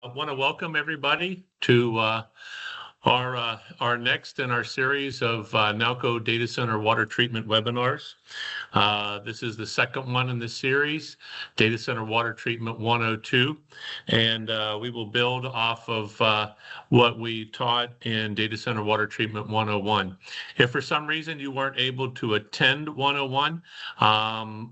I want to welcome everybody to our next in our series of Nalco data center water treatment webinars. This is the second one in the series, Data Center Water Treatment 102, and we will build off of what we taught in Data Center Water Treatment 101. If for some reason you weren't able to attend 101,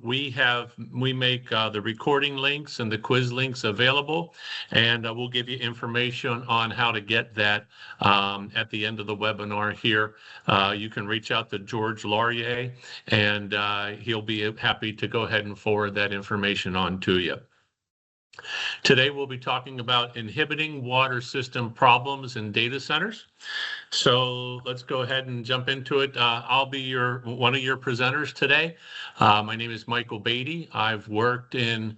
we make the recording links and the quiz links available, and we'll give you information on how to get that at the end of the webinar here. You can reach out to George Laurier, and he'll be happy to go ahead and forward that information on to you. Today we'll be talking about inhibiting water system problems in data centers. So let's go ahead and jump into it. I'll be one of your presenters today. My name is Michael Beatty. I've worked in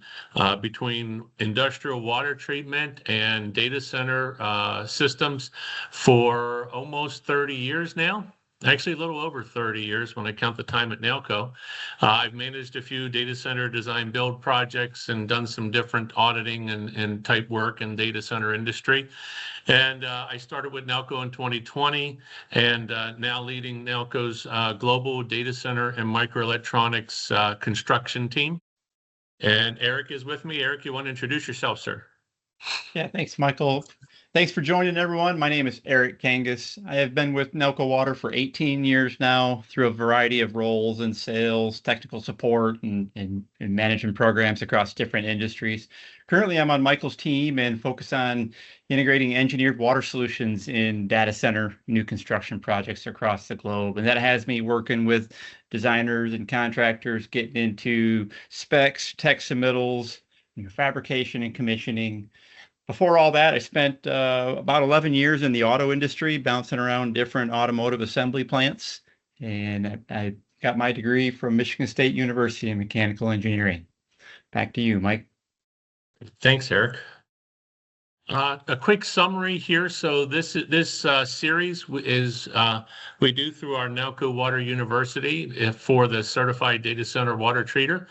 between industrial water treatment and data center systems for almost 30 years now. Actually, a little over 30 years when I count the time at Nalco. I've managed a few data center design build projects and done some different auditing and type work in data center industry. And I started with Nalco in 2020 and now leading Nalco's global data center and microelectronics construction team. And Eric is with me. Eric, you want to introduce yourself, sir? Yeah, thanks, Michael. Thanks for joining, everyone. My name is Eric Kangas. I have been with Nalco Water for 18 years now through a variety of roles in sales, technical support, and management programs across different industries. Currently, I'm on Michael's team and focus on integrating engineered water solutions in data center new construction projects across the globe. And that has me working with designers and contractors, getting into specs, tech submittals, fabrication and commissioning. Before all that, I spent about 11 years in the auto industry, bouncing around different automotive assembly plants. And I got my degree from Michigan State University in mechanical engineering. Back to you, Mike. Thanks, Eric. A quick summary here. So this series is we do through our Nalco Water University for the Certified Data Center Water Treater.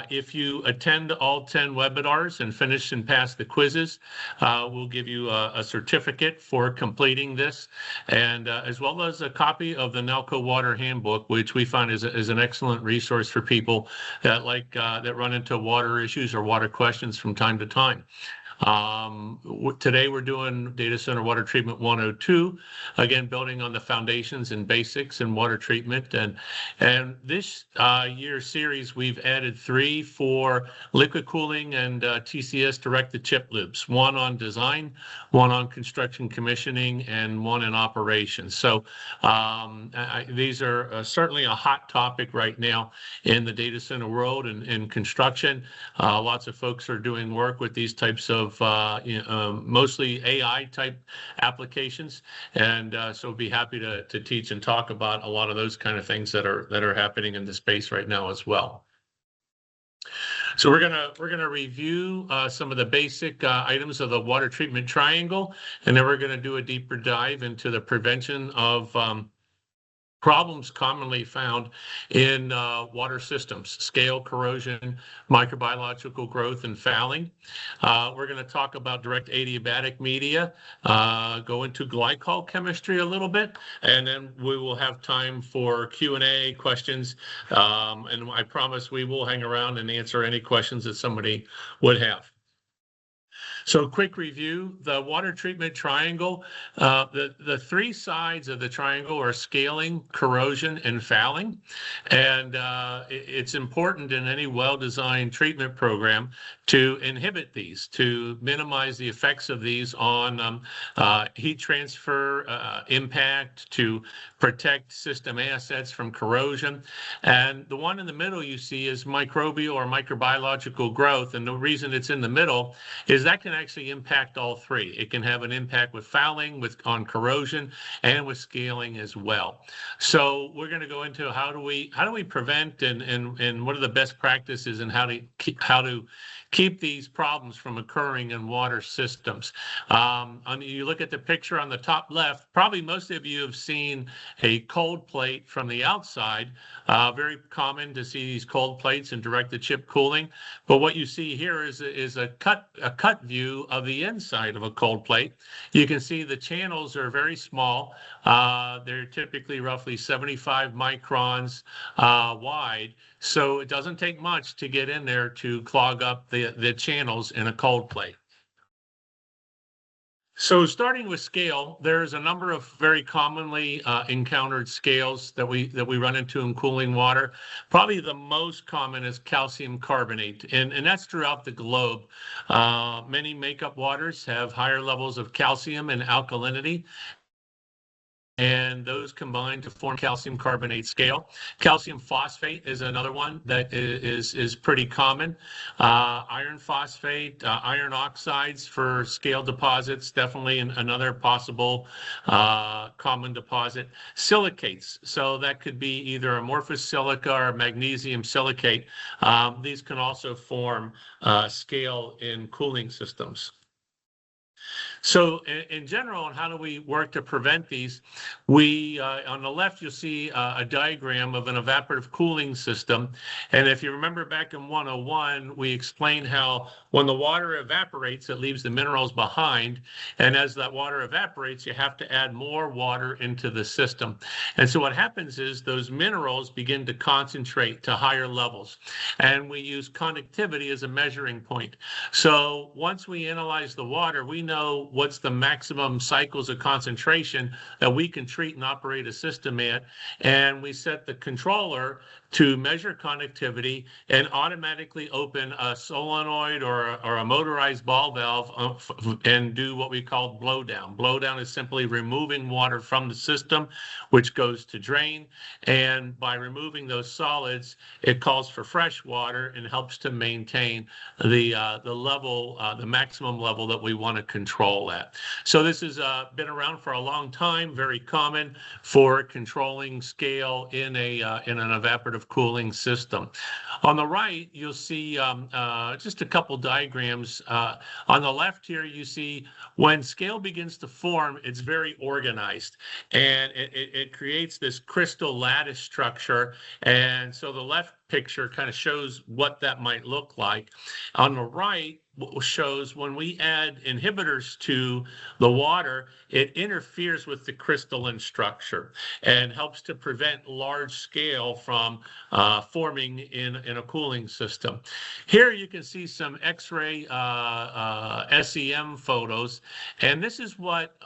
If you attend all 10 webinars and finish and pass the quizzes, we'll give you a certificate for completing this, and as well as a copy of the Nalco Water Handbook, which we find is an excellent resource for people that that run into water issues or water questions from time to time. Today we're doing Data Center Water Treatment 102, again building on the foundations and basics in water treatment. And this year's series we've added 3 for liquid cooling and TCS directed chip loops, 1 on design, 1 on construction commissioning, and 1 in operations. So these are certainly a hot topic right now in the data center world and in construction. Lots of folks are doing work with these types of mostly AI type applications, and so we'll be happy to teach and talk about a lot of those kind of things that are happening in the space right now as well. So we're gonna review some of the basic items of the water treatment triangle, and then we're gonna do a deeper dive into the prevention of problems commonly found in water systems: scale, corrosion, microbiological growth, and fouling. We're going to talk about direct adiabatic media, go into glycol chemistry a little bit, and then we will have time for Q&A questions. And I promise we will hang around and answer any questions that somebody would have. So quick review, the water treatment triangle, the 3 sides of the triangle are scaling, corrosion, and fouling. And it's important in any well-designed treatment program to inhibit these, to minimize the effects of these on heat transfer, impact, to protect system assets from corrosion. And the one in the middle you see is microbial or microbiological growth. And the reason it's in the middle is that can actually impact all 3. It can have an impact with fouling, on corrosion, and with scaling as well. So we're going to go into how do we prevent and what are the best practices and how to keep these problems from occurring in water systems. You look at the picture on the top left, probably most of you have seen a cold plate from the outside. Very common to see these cold plates in directed chip cooling. But what you see here is a cut front view of the inside of a cold plate. You can see the channels are very small. They're typically roughly 75 microns wide. So it doesn't take much to get in there to clog up the channels in a cold plate. So starting with scale, there's a number of very commonly encountered scales that we run into in cooling water. Probably the most common is calcium carbonate, and that's throughout the globe. Many makeup waters have higher levels of calcium and alkalinity, and those combine to form calcium carbonate scale. Calcium phosphate is another one that is pretty common. Iron phosphate, iron oxides for scale deposits, definitely another possible common deposit. Silicates, so that could be either amorphous silica or magnesium silicate. These can also form scale in cooling systems. So in general, and how do we work to prevent these? We, on the left, you'll see a diagram of an evaporative cooling system. And if you remember back in 101, we explained how when the water evaporates, it leaves the minerals behind. And as that water evaporates, you have to add more water into the system. And so what happens is those minerals begin to concentrate to higher levels. And we use conductivity as a measuring point. So once we analyze the water, we know what's the maximum cycles of concentration that we can treat and operate a system at. And we set the controller to measure conductivity and automatically open a solenoid or a motorized ball valve and do what we call blowdown. Blowdown is simply removing water from the system, which goes to drain. And by removing those solids, it calls for fresh water and helps to maintain the level, the maximum level that we want to control at. So this has been around for a long time, very common for controlling scale in an evaporative cooling system. On the right, you'll see just a couple diagrams. On the left here, you see when scale begins to form, it's very organized, and it creates this crystal lattice structure. And so the left picture kind of shows what that might look like. On the right shows when we add inhibitors to the water, it interferes with the crystalline structure and helps to prevent large scale from forming in a cooling system. Here you can see some X-ray SEM photos, and this is what,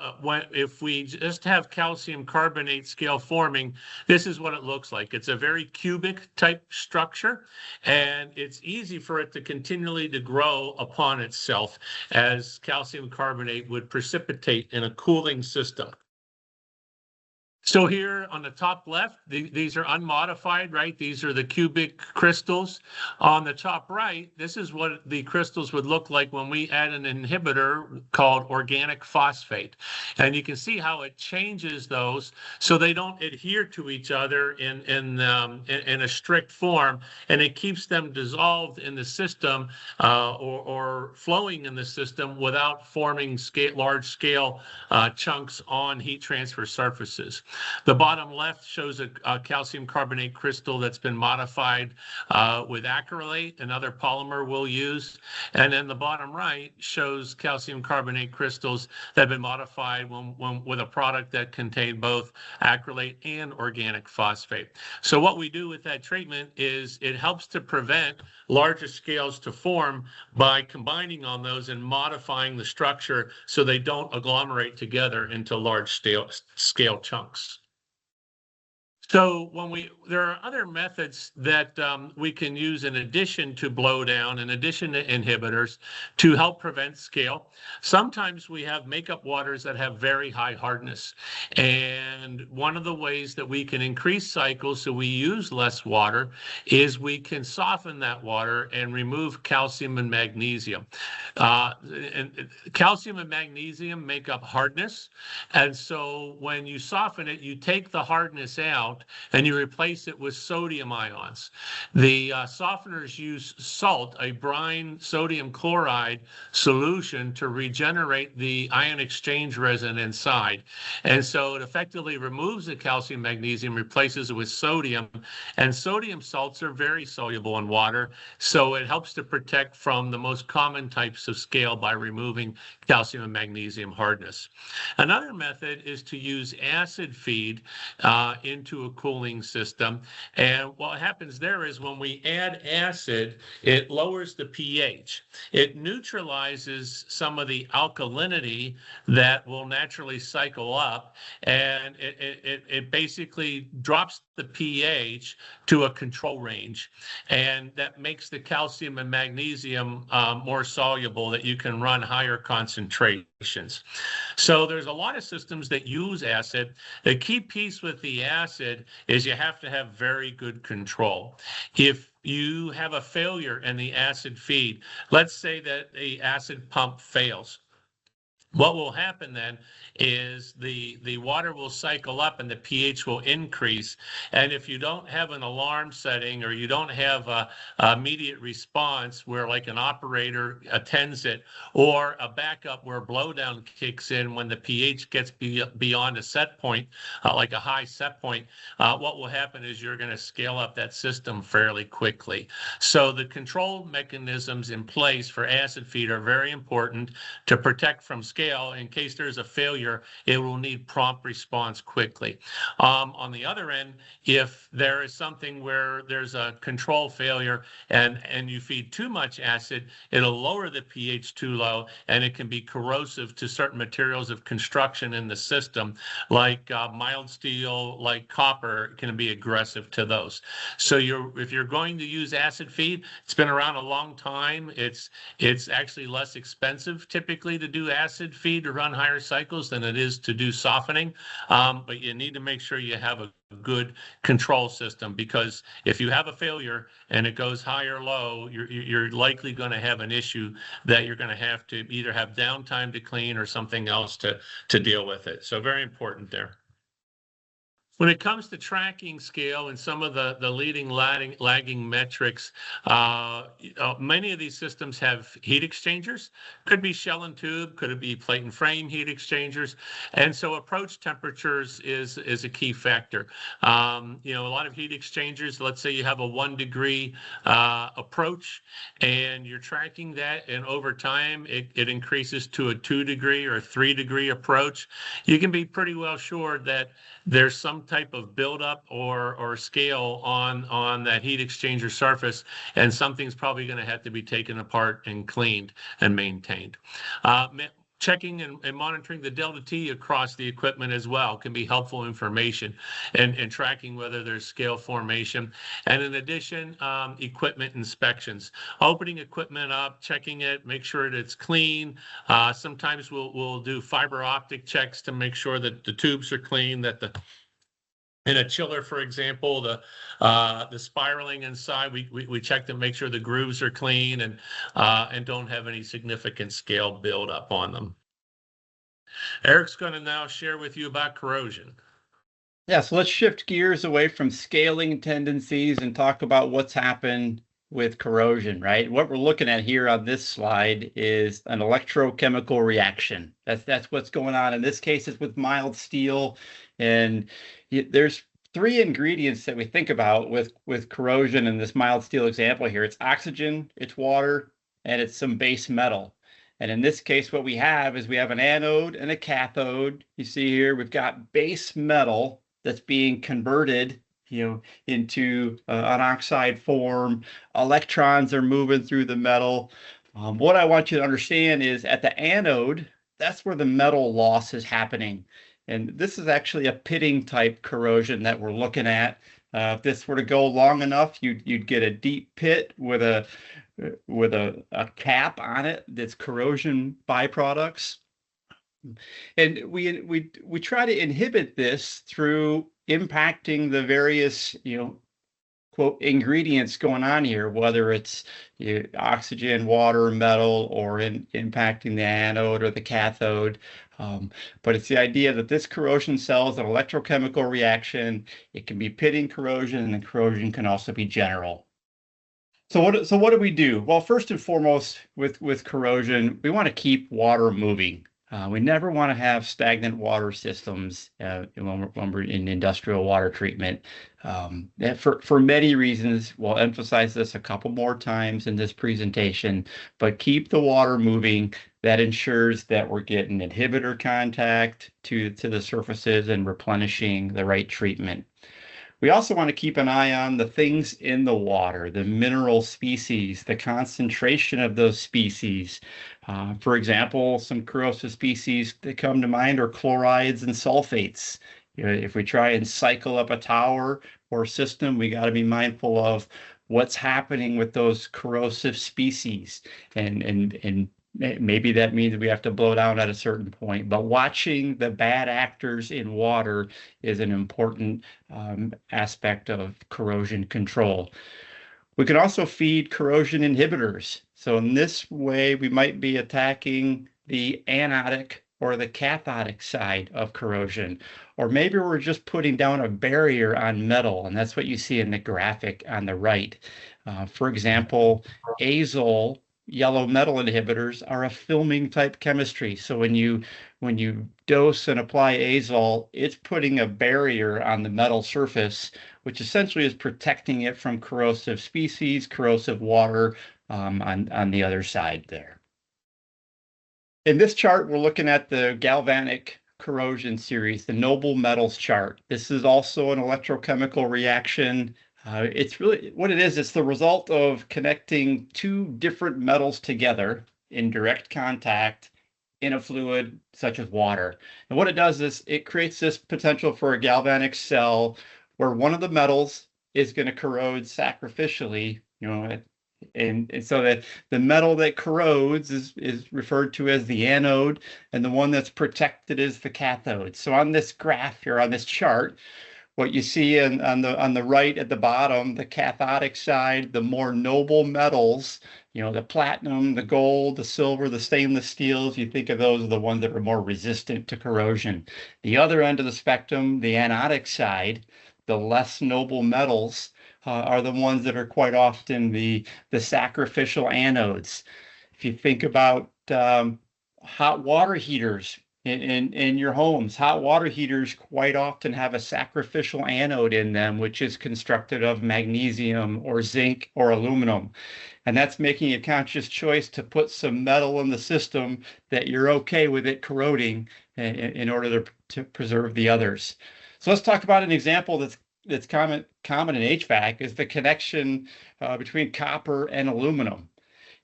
if we just have calcium carbonate scale forming, this is what it looks like. It's a very cubic type structure, and it's easy for it to continually to grow upon itself as calcium carbonate would precipitate in a cooling system. So here on the top left, these are unmodified, right? These are the cubic crystals. On the top right, this is what the crystals would look like when we add an inhibitor called organic phosphate. And you can see how it changes those so they don't adhere to each other in a strict form, and it keeps them dissolved in the system or flowing in the system without forming large scale chunks on heat transfer surfaces. The bottom left shows a calcium carbonate crystal that's been modified with acrylate, another polymer we'll use. And then the bottom right shows calcium carbonate crystals that have been modified with a product that contained both acrylate and organic phosphate. So what we do with that treatment is it helps to prevent larger scales to form by combining on those and modifying the structure so they don't agglomerate together into large scale chunks. So there are other methods that we can use in addition to blowdown, in addition to inhibitors, to help prevent scale. Sometimes we have makeup waters that have very high hardness. And one of the ways that we can increase cycles so we use less water is we can soften that water and remove calcium and magnesium. And calcium and magnesium make up hardness. And so when you soften it, you take the hardness out, salt and you replace it with sodium ions. The softeners use salt, a brine sodium chloride solution, to regenerate the ion exchange resin inside. And so it effectively removes the calcium magnesium, replaces it with sodium, and sodium salts are very soluble in water. So it helps to protect from the most common types of scale by removing calcium and magnesium hardness. Another method is to use acid feed into a cooling system. And what happens there is when we add acid, it lowers the pH. It neutralizes some of the alkalinity that will naturally cycle up, and it basically drops the pH to a control range, and that makes the calcium and magnesium more soluble, that you can run higher concentrations. So there's a lot of systems that use acid. The key piece with the acid is you have to have very good control. If you have a failure in the acid feed, let's say that the acid pump fails, what will happen then is the water will cycle up and the pH will increase. And if you don't have an alarm setting, or you don't have a immediate response where like an operator attends it, or a backup where blowdown kicks in when the pH gets beyond a set point, like a high set point, what will happen is you're going to scale up that system fairly quickly. So the control mechanisms in place for acid feed are very important to protect from scale. In case there's a failure, it will need prompt response quickly. On the other end, if there is something where there's a control failure and you feed too much acid, it'll lower the pH too low, and it can be corrosive to certain materials of construction in the system, like mild steel, like copper, can be aggressive to those. So if you're going to use acid feed, it's been around a long time. It's actually less expensive typically to do acid feed to run higher cycles than it is to do softening, but you need to make sure you have a good control system, because if you have a failure and it goes high or low, you're likely going to have an issue that you're going to have to either have downtime to clean or something else to deal with it. So very important there. When it comes to tracking scale and some of the leading lagging metrics, many of these systems have heat exchangers. Could be shell and tube, could it be plate and frame heat exchangers, and so approach temperatures is a key factor. A lot of heat exchangers, let's say you have a 1 degree approach, and you're tracking that, and over time it increases to a 2 degree or 3 degree approach. You can be pretty well sure that there's some type of buildup or scale on that heat exchanger surface, and something's probably going to have to be taken apart and cleaned and maintained. Checking and monitoring the delta T across the equipment as well can be helpful information and tracking whether there's scale formation. And in addition, equipment inspections, opening equipment up, checking it, make sure that it's clean. Sometimes we'll do fiber optic checks to make sure that the tubes are clean, that in a chiller, for example, the spiraling inside, we check to make sure the grooves are clean and don't have any significant scale buildup on them. Eric's going to now share with you about corrosion. Yeah, so let's shift gears away from scaling tendencies and talk about what's happened with corrosion, right? What we're looking at here on this slide is an electrochemical reaction. That's what's going on. In this case, it's with mild steel, and there's 3 ingredients that we think about with corrosion in this mild steel example here. It's oxygen, it's water, and it's some base metal. And in this case, what we have is we have an anode and a cathode. You see here, we've got base metal that's being converted, into an oxide form. Electrons are moving through the metal. What I want you to understand is at the anode, that's where the metal loss is happening. And this is actually a pitting type corrosion that we're looking at. If this were to go long enough, you'd get a deep pit with a cap on it that's corrosion byproducts. And we try to inhibit this through impacting the various quote ingredients going on here, whether it's oxygen, water, metal, or impacting the anode or the cathode. But it's the idea that this corrosion cell is an electrochemical reaction. It can be pitting corrosion, and the corrosion can also be general. So what do we do? Well, first and foremost, with corrosion, we want to keep water moving. We never want to have stagnant water systems when we're in industrial water treatment. For many reasons, we'll emphasize this a couple more times in this presentation, but keep the water moving. That ensures that we're getting inhibitor contact to the surfaces and replenishing the right treatment. We also want to keep an eye on the things in the water, the mineral species, the concentration of those species. For example, some corrosive species that come to mind are chlorides and sulfates. If we try and cycle up a tower or system, we got to be mindful of what's happening with those corrosive species, and maybe that means we have to blow down at a certain point. But watching the bad actors in water is an important aspect of corrosion control. We can also feed corrosion inhibitors. So in this way, we might be attacking the anodic or the cathodic side of corrosion. Or maybe we're just putting down a barrier on metal, and that's what you see in the graphic on the right. For example, azole yellow metal inhibitors are a filming type chemistry. So when you dose and apply azole, it's putting a barrier on the metal surface, which essentially is protecting it from corrosive species, corrosive water on the other side there. In this chart, we're looking at the galvanic corrosion series, the noble metals chart. This is also an electrochemical reaction. It's really what it is. It's the result of connecting two different metals together in direct contact in a fluid such as water. And what it does is it creates this potential for a galvanic cell where one of the metals is going to corrode sacrificially, and so that the metal that corrodes is referred to as the anode, and the one that's protected is the cathode. So on this graph here, on this chart, what you see on the right at the bottom, the cathodic side, the more noble metals, the platinum, the gold, the silver, the stainless steels, you think of those as the ones that are more resistant to corrosion. The other end of the spectrum, the anodic side, the less noble metals are the ones that are quite often the sacrificial anodes. If you think about hot water heaters in your homes, hot water heaters quite often have a sacrificial anode in them, which is constructed of magnesium or zinc or aluminum. And that's making a conscious choice to put some metal in the system that you're okay with it corroding in order to preserve the others. So let's talk about an example that's common in HVAC is the connection between copper and aluminum.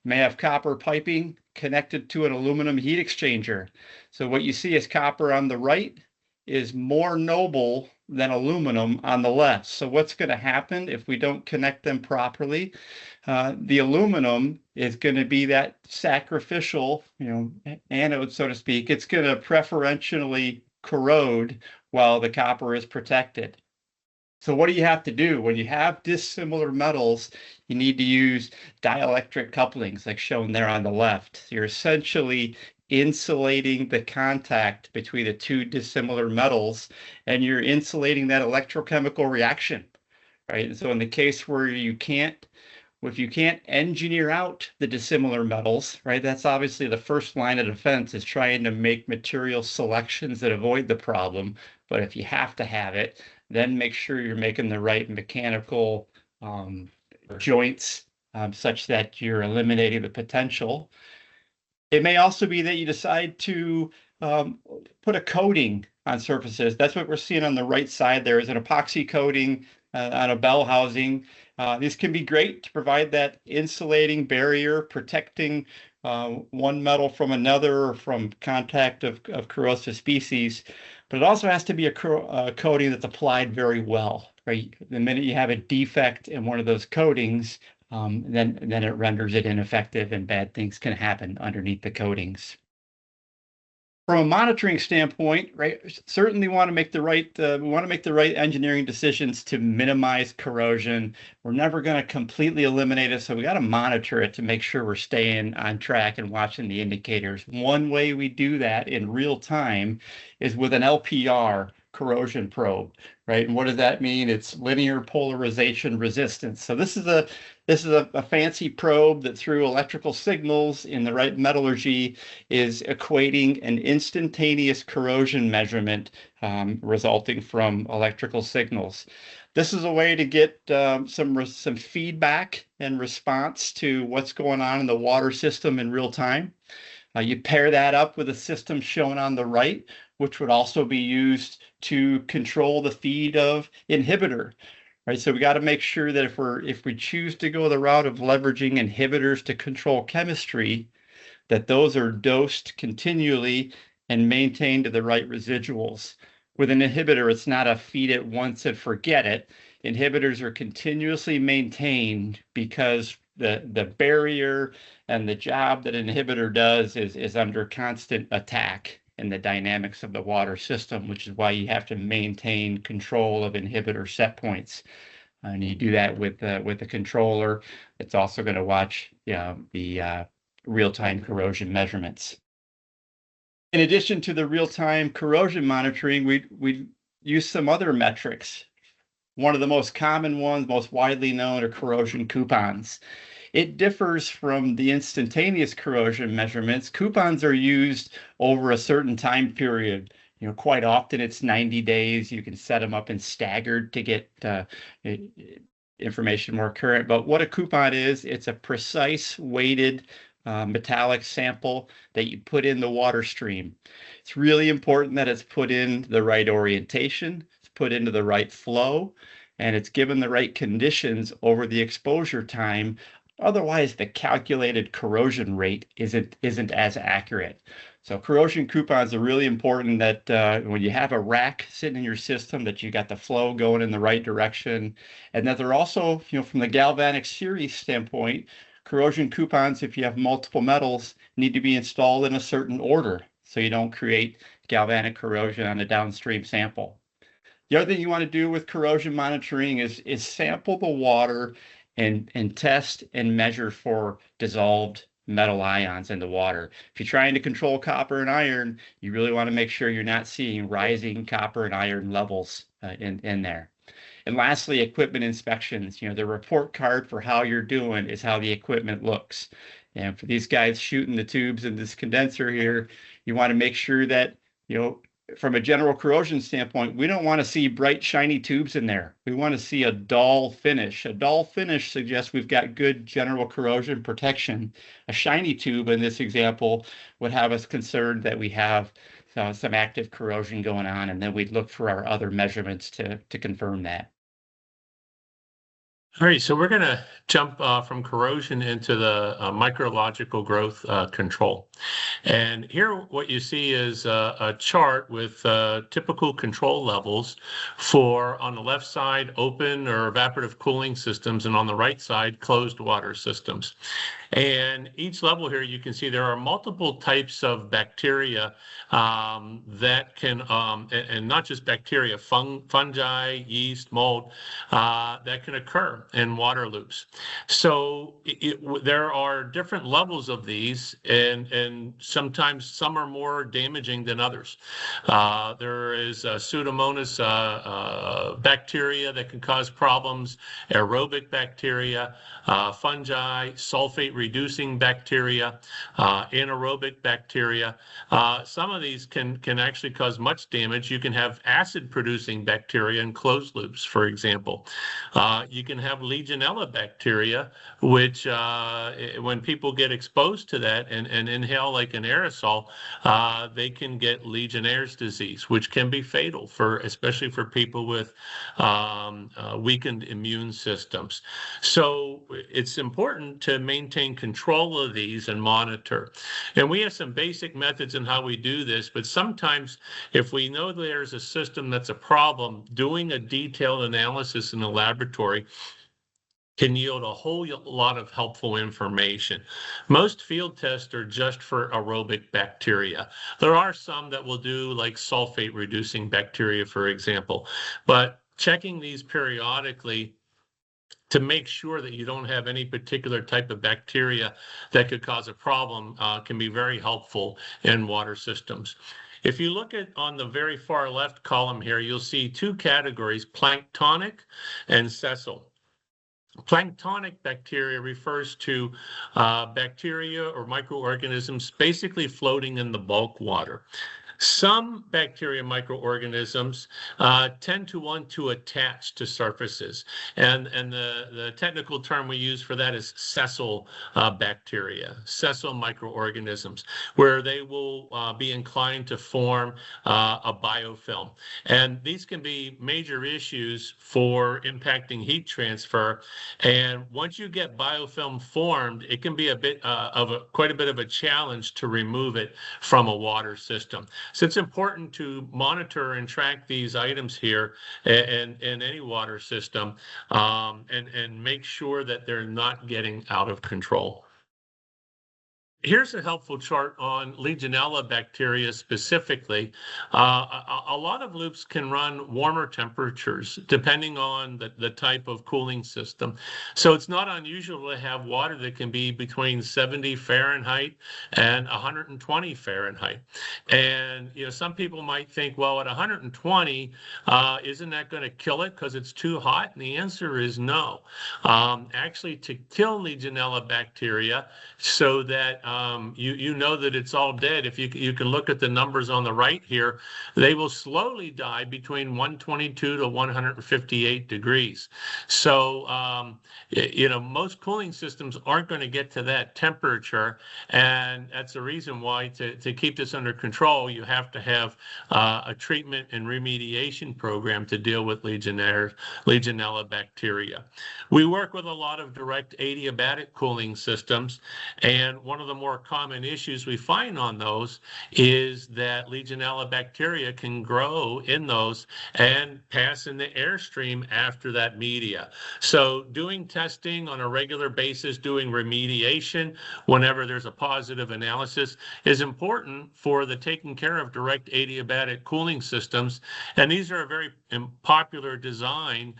You may have copper piping connected to an aluminum heat exchanger. So what you see is copper on the right is more noble than aluminum on the left. So what's going to happen if we don't connect them properly? The aluminum is going to be that sacrificial, anode, so to speak. It's going to preferentially corrode while the copper is protected. So what do you have to do? When you have dissimilar metals, you need to use dielectric couplings like shown there on the left. You're essentially insulating the contact between the two dissimilar metals, and you're insulating that electrochemical reaction, right? And so in the case where if you can't engineer out the dissimilar metals, right, that's obviously the first line of defense is trying to make material selections that avoid the problem. But if you have to have it, then make sure you're making the right mechanical joints such that you're eliminating the potential. It may also be that you decide to put a coating on surfaces. That's what we're seeing on the right side. There is an epoxy coating on a bell housing. These can be great to provide that insulating barrier, protecting one metal from another or from contact of corrosive species. But it also has to be a coating that's applied very well, right? The minute you have a defect in one of those coatings, then it renders it ineffective and bad things can happen underneath the coatings. From a monitoring standpoint, right, certainly want to make the right we want to make the right engineering decisions to minimize corrosion. We're never going to completely eliminate it, so we got to monitor it to make sure we're staying on track and watching the indicators. One way we do that in real time is with an LPR corrosion probe, right? And what does that mean? It's linear polarization resistance. So this is a fancy probe that through electrical signals in the right metallurgy is equating an instantaneous corrosion measurement resulting from electrical signals. This is a way to get some feedback and response to what's going on in the water system in real time. You pair that up with a system shown on the right, which would also be used to control the feed of inhibitor. Right, so we got to make sure that if we choose to go the route of leveraging inhibitors to control chemistry, that those are dosed continually and maintained to the right residuals. With an inhibitor, it's not a feed it once and forget it. Inhibitors are continuously maintained because the barrier and the job that an inhibitor does is under constant attack in the dynamics of the water system, which is why you have to maintain control of inhibitor set points. And you do that with the controller. It's also going to watch the real-time corrosion measurements. In addition to the real-time corrosion monitoring, we use some other metrics. One of the most common ones, most widely known, are corrosion coupons. It differs from the instantaneous corrosion measurements. Coupons are used over a certain time period. Quite often it's 90 days. You can set them up in staggered to get information more current. But what a coupon is, it's a precise weighted metallic sample that you put in the water stream. It's really important that it's put in the right orientation, it's put into the right flow, and it's given the right conditions over the exposure time. Otherwise, the calculated corrosion rate isn't as accurate. So corrosion coupons are really important that when you have a rack sitting in your system, that you got the flow going in the right direction, and that they're also, from the galvanic series standpoint, corrosion coupons, if you have multiple metals, need to be installed in a certain order so you don't create galvanic corrosion on a downstream sample. The other thing you want to do with corrosion monitoring is sample the water and test and measure for dissolved metal ions in the water. If you're trying to control copper and iron, you really want to make sure you're not seeing rising copper and iron levels in there. And lastly, equipment inspections. The report card for how you're doing is how the equipment looks. And for these guys shooting the tubes in this condenser here, you want to make sure that, from a general corrosion standpoint, we don't want to see bright, shiny tubes in there. We want to see a dull finish. A dull finish suggests we've got good general corrosion protection. A shiny tube in this example would have us concerned that we have some active corrosion going on, and then we'd look for our other measurements to confirm that. All right, so we're going to jump from corrosion into the micrological growth control. And here what you see is a chart with typical control levels for, on the left side, open or evaporative cooling systems, and on the right side, closed water systems. And each level here, you can see there are multiple types of bacteria that can, and not just bacteria, fungi, yeast, mold, that can occur in water loops. So there are different levels of these, and sometimes some are more damaging than others. There is Pseudomonas bacteria that can cause problems, aerobic bacteria, fungi, sulfate-reducing bacteria, anaerobic bacteria. Some of these can actually cause much damage. You can have acid-producing bacteria in closed loops, for example. You can have Legionella bacteria, which when people get exposed to that and inhale like an aerosol, they can get Legionnaire's disease, which can be fatal, especially for people with weakened immune systems. So it's important to maintain control of these and monitor. And we have some basic methods in how we do this, but sometimes if we know there's a system that's a problem, doing a detailed analysis in the laboratory can yield a whole lot of helpful information. Most field tests are just for aerobic bacteria. There are some that will do like sulfate reducing bacteria, for example, but checking these periodically to make sure that you don't have any particular type of bacteria that could cause a problem can be very helpful in water systems. If you look at on the very far left column here, you'll see two categories, planktonic and sessile. Planktonic bacteria refers to bacteria or microorganisms basically floating in the bulk water. Some bacteria microorganisms tend to want to attach to surfaces, and the technical term we use for that is sessile bacteria, sessile microorganisms, where they will be inclined to form a biofilm. And these can be major issues for impacting heat transfer. And once you get biofilm formed, it can be a bit quite a bit of a challenge to remove it from a water system. So it's important to monitor and track these items here in any water system and make sure that they're not getting out of control. Here's a helpful chart on Legionella bacteria specifically. A lot of loops can run warmer temperatures depending on the type of cooling system. So it's not unusual to have water that can be between 70 Fahrenheit and 120 Fahrenheit. And some people might think, well, at 120, isn't that going to kill it because it's too hot? And the answer is no. Actually, to kill Legionella bacteria so that you know that it's all dead. If you can look at the numbers on the right here, they will slowly die between 122 to 158 degrees. So, most cooling systems aren't going to get to that temperature. And that's the reason why to keep this under control, you have to have a treatment and remediation program to deal with Legionella bacteria. We work with a lot of direct adiabatic cooling systems, and one of the more common issues we find on those is that Legionella bacteria can grow in those and pass in the airstream after that media. So doing testing on a regular basis, doing remediation whenever there's a positive analysis is important for the taking care of direct adiabatic cooling systems. And these are a very popular design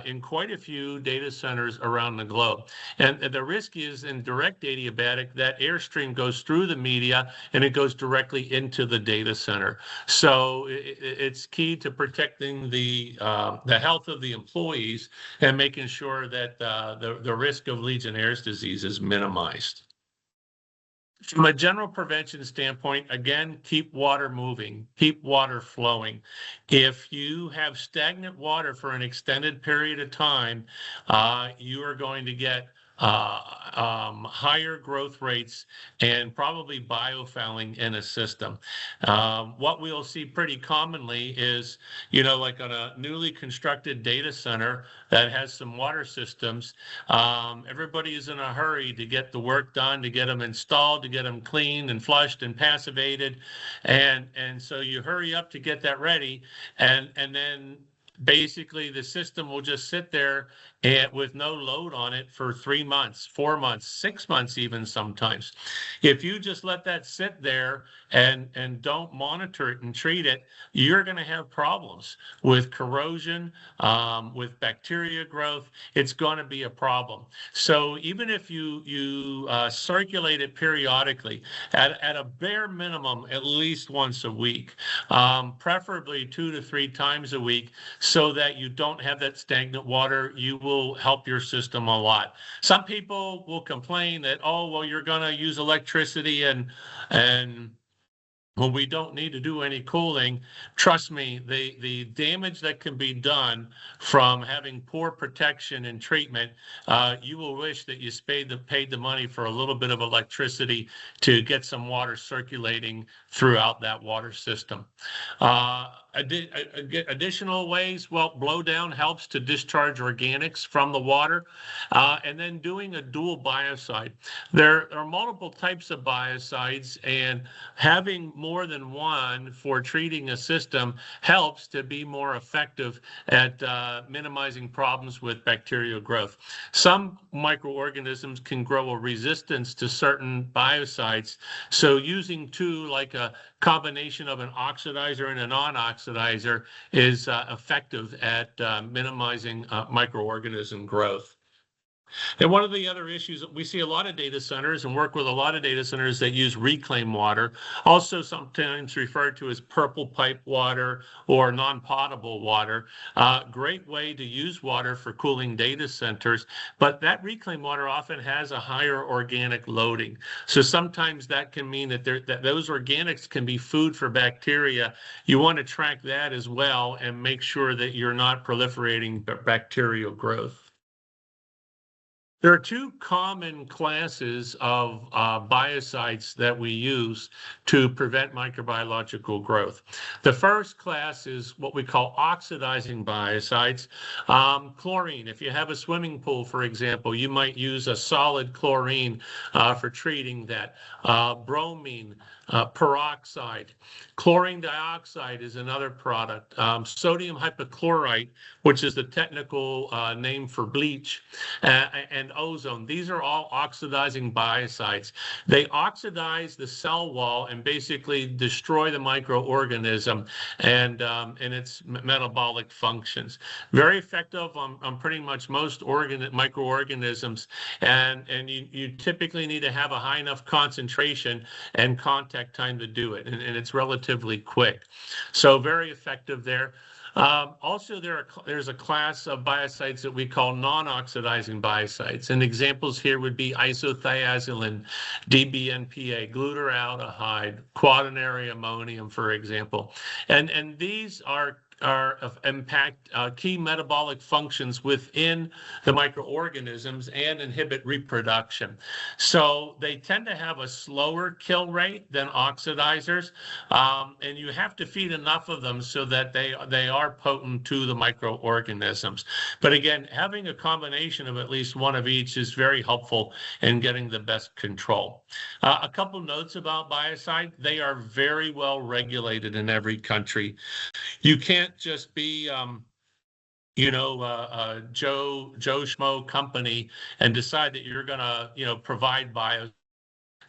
in quite a few data centers around the globe. And the risk is in direct adiabatic, that airstream goes through the media and it goes directly into the data center. So it's key to protecting the health of the employees and making sure that the risk of Legionnaire's disease is minimized. From a general prevention standpoint, again, keep water moving, keep water flowing. If you have stagnant water for an extended period of time, you are going to get higher growth rates and probably biofouling in a system. What we'll see pretty commonly is, like on a newly constructed data center that has some water systems, everybody is in a hurry to get the work done, to get them installed, to get them cleaned and flushed and passivated. And so you hurry up to get that ready, and then basically the system will just sit there and with no load on it for 3 months, 4 months, 6 months even sometimes. If you just let that sit there and don't monitor it and treat it, you're going to have problems with corrosion, with bacteria growth. It's going to be a problem. So even if you circulate it periodically, at a bare minimum, at least once a week, preferably 2 to 3 times a week, so that you don't have that stagnant water, you will help your system a lot. Some people will complain that, oh, well, you're going to use electricity and well, we don't need to do any cooling. Trust me, the damage that can be done from having poor protection and treatment, you will wish that you paid the money for a little bit of electricity to get some water circulating throughout that water system. Additional ways, well, blowdown helps to discharge organics from the water, and then doing a dual biocide. There are multiple types of biocides, and having more than one for treating a system helps to be more effective at minimizing problems with bacterial growth. Some microorganisms can grow a resistance to certain biocides, so using two, like a combination of an oxidizer and a non-oxidizer, is effective at minimizing microorganism growth. And one of the other issues, we see a lot of data centers and work with a lot of data centers that use reclaimed water, also sometimes referred to as purple pipe water or non-potable water. Great way to use water for cooling data centers, but that reclaimed water often has a higher organic loading. So sometimes that can mean that those organics can be food for bacteria. You want to track that as well and make sure that you're not proliferating bacterial growth. There are two common classes of biocides that we use to prevent microbiological growth. The first class is what we call oxidizing biocides. Chlorine, if you have a swimming pool, for example, you might use a solid chlorine for treating that. Bromine, peroxide. Chlorine dioxide is another product. Sodium hypochlorite, which is the technical name for bleach, and ozone. These are all oxidizing biocides. They oxidize the cell wall and basically destroy the microorganism and its metabolic functions. Very effective on pretty much most microorganisms, and you typically need to have a high enough concentration and contact time to do it, and it's relatively quick. So very effective there. Also, there's a class of biocides that we call non-oxidizing biocides, and examples here would be isothiazoline, DBNPA, glutaraldehyde, quaternary ammonium, for example, and these impact key metabolic functions within the microorganisms and inhibit reproduction. So they tend to have a slower kill rate than oxidizers, and you have to feed enough of them so that they are potent to the microorganisms. But again, having a combination of at least one of each is very helpful in getting the best control. A couple notes about biocide: they are very well regulated in every country. You can't just be a Joe Schmo company and decide that you're going to provide bio.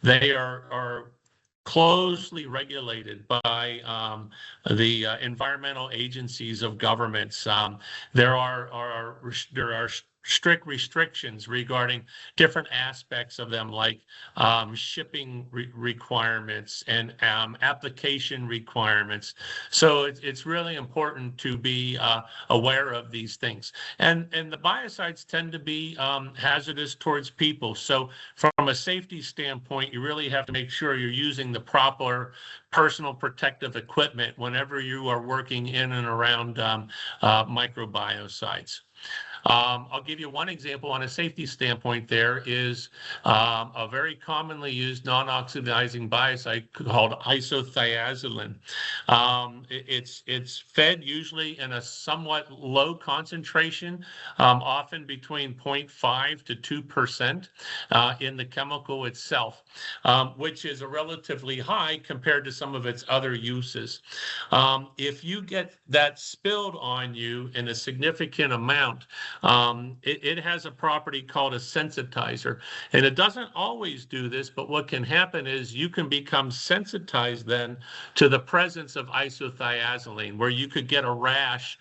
They are closely regulated by the environmental agencies of governments. There are strict restrictions regarding different aspects of them, like shipping requirements and application requirements. So it's really important to be aware of these things. And the biocides tend to be hazardous towards people. So from a safety standpoint, you really have to make sure you're using the proper personal protective equipment whenever you are working in and around microbiocides. I'll give you one example on a safety standpoint. There is a very commonly used non-oxidizing biocide called isothiazoline. It's fed usually in a somewhat low concentration, often between 0.5 to 2% in the chemical itself, which is a relatively high compared to some of its other uses. If you get that spilled on you in a significant amount, it has a property called a sensitizer, and it doesn't always do this, but what can happen is you can become sensitized then to the presence of isothiazoline, where you could get a rash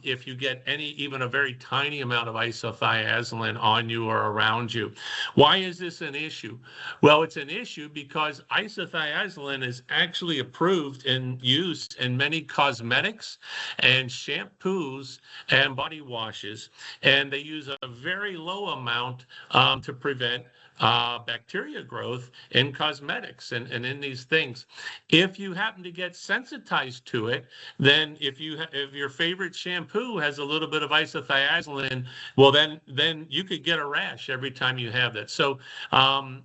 if you get even a very tiny amount of isothiazoline on you or around you. Why is this an issue? Well, it's an issue because isothiazoline is actually approved in use in many cosmetics and shampoos and body washes, and they use a very low amount to prevent bacteria growth in cosmetics and in these things. If you happen to get sensitized to it, then if your favorite shampoo has a little bit of isothiazoline, well then you could get a rash every time you have that. So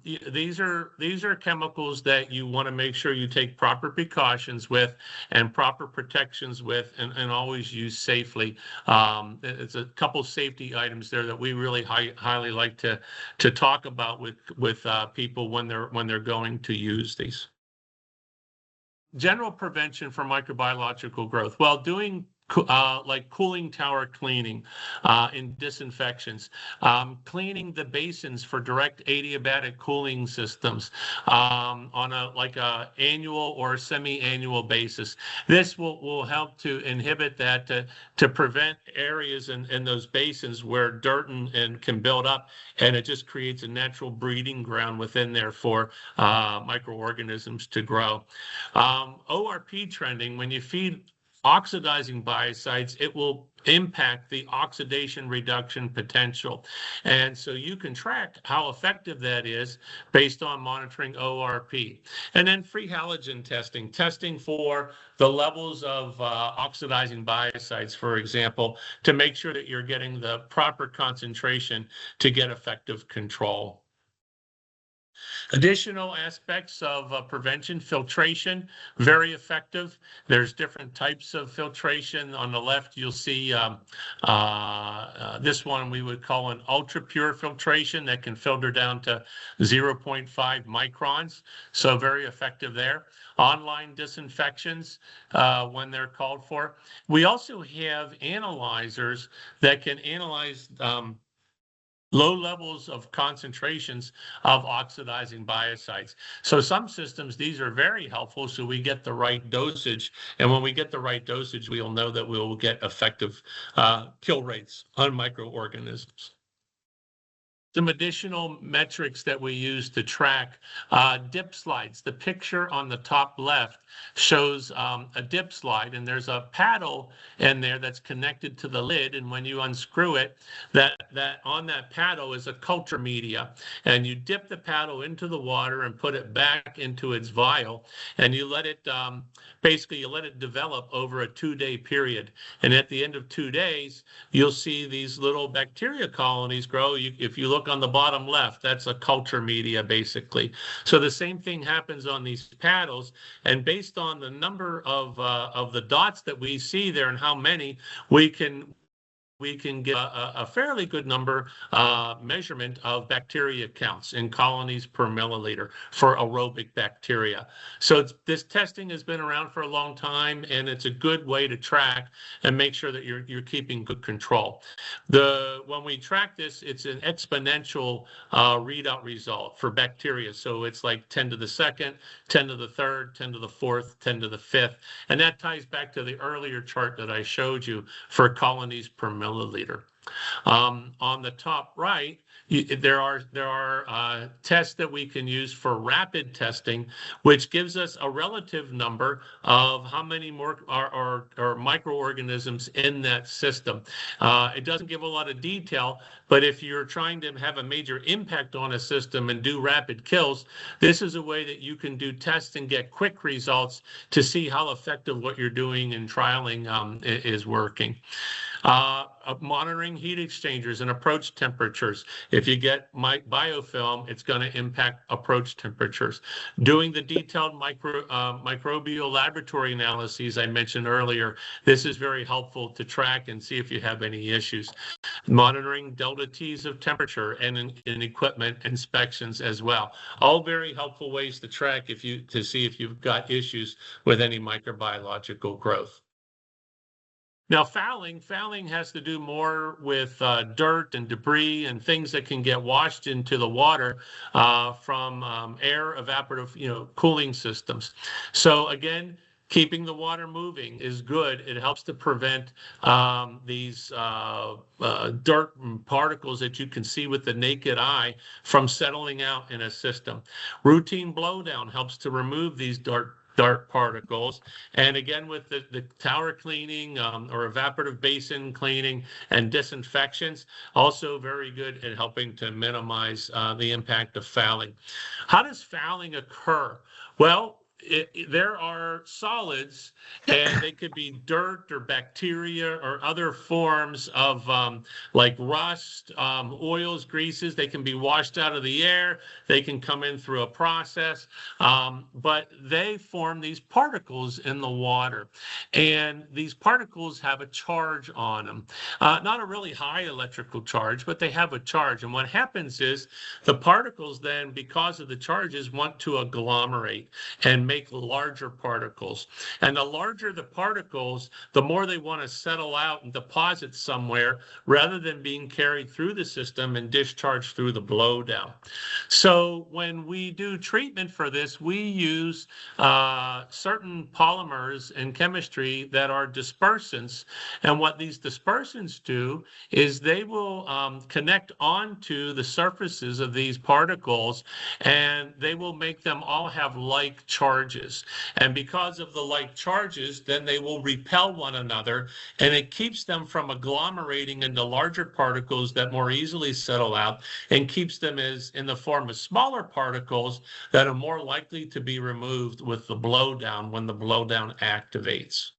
these are chemicals that you want to make sure you take proper precautions with and proper protections with, and always use safely. It's a couple safety items there that we really highly like to talk about with people when they're going to use these. General prevention for microbiological growth. Well, doing like cooling tower cleaning and disinfections, cleaning the basins for direct adiabatic cooling systems on a annual or semi-annual basis. This will help to inhibit that, to prevent areas in those basins where dirt and can build up, and it just creates a natural breeding ground within there for microorganisms to grow. ORP trending, when you feed oxidizing biocides, it will impact the oxidation reduction potential. And so you can track how effective that is based on monitoring ORP. And then free halogen testing for the levels of oxidizing biocides, for example, to make sure that you're getting the proper concentration to get effective control. Additional aspects of prevention: filtration, very effective. There's different types of filtration. On the left, you'll see this one we would call an ultra pure filtration that can filter down to 0.5 microns. So very effective there. Online disinfections when they're called for. We also have analyzers that can analyze low levels of concentrations of oxidizing biocides. So some systems, these are very helpful, so we get the right dosage. And when we get the right dosage, we'll know that we will get effective kill rates on microorganisms. Some additional metrics that we use to track dip slides. The picture on the top left shows a dip slide, and there's a paddle in there that's connected to the lid. And when you unscrew it, that on that paddle is a culture media. And you dip the paddle into the water and put it back into its vial, and you let it basically you let it develop over a 2-day period. And at the end of 2 days, you'll see these little bacteria colonies grow. If you look on the bottom left, that's a culture media, basically. So the same thing happens on these paddles, and based on the number of the dots that we see there and how many, we can get a fairly good number measurement of bacteria counts in colonies per milliliter for aerobic bacteria. So this testing has been around for a long time, and it's a good way to track and make sure that you're keeping good control. When we track this, it's an exponential readout result for bacteria. So it's like 10 to the second, 10 to the third, 10 to the fourth, 10 to the fifth. And that ties back to the earlier chart that I showed you for colonies per milliliter. On the top right, there are tests that we can use for rapid testing, which gives us a relative number of how many more are microorganisms in that system. It doesn't give a lot of detail, but if you're trying to have a major impact on a system and do rapid kills, this is a way that you can do tests and get quick results to see how effective what you're doing in trialing is working. Monitoring heat exchangers and approach temperatures. If you get biofilm, it's going to impact approach temperatures. Doing the detailed microbial laboratory analyses I mentioned earlier, this is very helpful to track and see if you have any issues. Monitoring delta T's of temperature and in equipment inspections as well. All very helpful ways to track to see if you've got issues with any microbiological growth. Now, fouling has to do more with dirt and debris and things that can get washed into the water from air evaporative, cooling systems. So again, keeping the water moving is good. It helps to prevent these dirt particles that you can see with the naked eye from settling out in a system. Routine blowdown helps to remove these dirt dark particles. And again, with the tower cleaning or evaporative basin cleaning and disinfections, also very good at helping to minimize the impact of fouling. How does fouling occur? Well, there are solids, and they could be dirt or bacteria or other forms of like rust, oils, greases. They can be washed out of the air. They can come in through a process, but they form these particles in the water. And these particles have a charge on them. Not a really high electrical charge, but they have a charge. And what happens is the particles then, because of the charges, want to agglomerate and make larger particles. And the larger the particles, the more they want to settle out and deposit somewhere rather than being carried through the system and discharged through the blowdown. So when we do treatment for this, we use certain polymers in chemistry that are dispersants. And what these dispersants do is they will connect onto the surfaces of these particles, and they will make them all have like charges. And because of the like charges, then they will repel one another, and it keeps them from agglomerating into larger particles that more easily settle out, and keeps them as in the form of smaller particles that are more likely to be removed with the blowdown when the blowdown activates.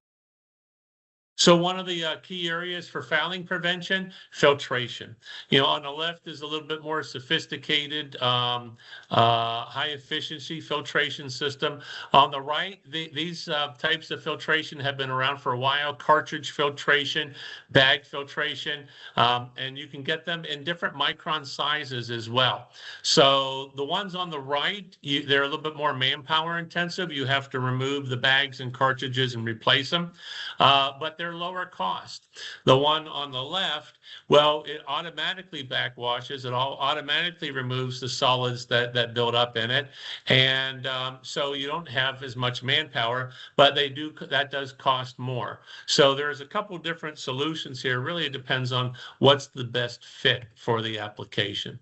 So one of the key areas for fouling prevention, filtration. On the left is a little bit more sophisticated, high efficiency filtration system. On the right, these types of filtration have been around for a while: cartridge filtration, bag filtration, and you can get them in different micron sizes as well. So the ones on the right, they're a little bit more manpower intensive. You have to remove the bags and cartridges and replace them, but they're lower cost. The one on the left, well, it automatically backwashes. It all automatically removes the solids that build up in it, and so you don't have as much manpower, but that does cost more. So there's a couple different solutions here. Really, it depends on what's the best fit for the application.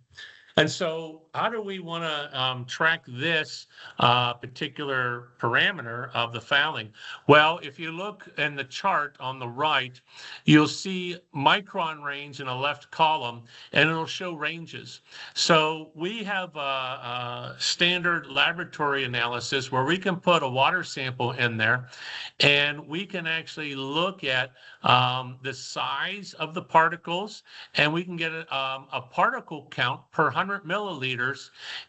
And so how do we want to track this particular parameter of the fouling? Well, if you look in the chart on the right, you'll see micron range in a left column, and it'll show ranges. So we have a standard laboratory analysis where we can put a water sample in there, and we can actually look at the size of the particles, and we can get a particle count per 100 milliliters,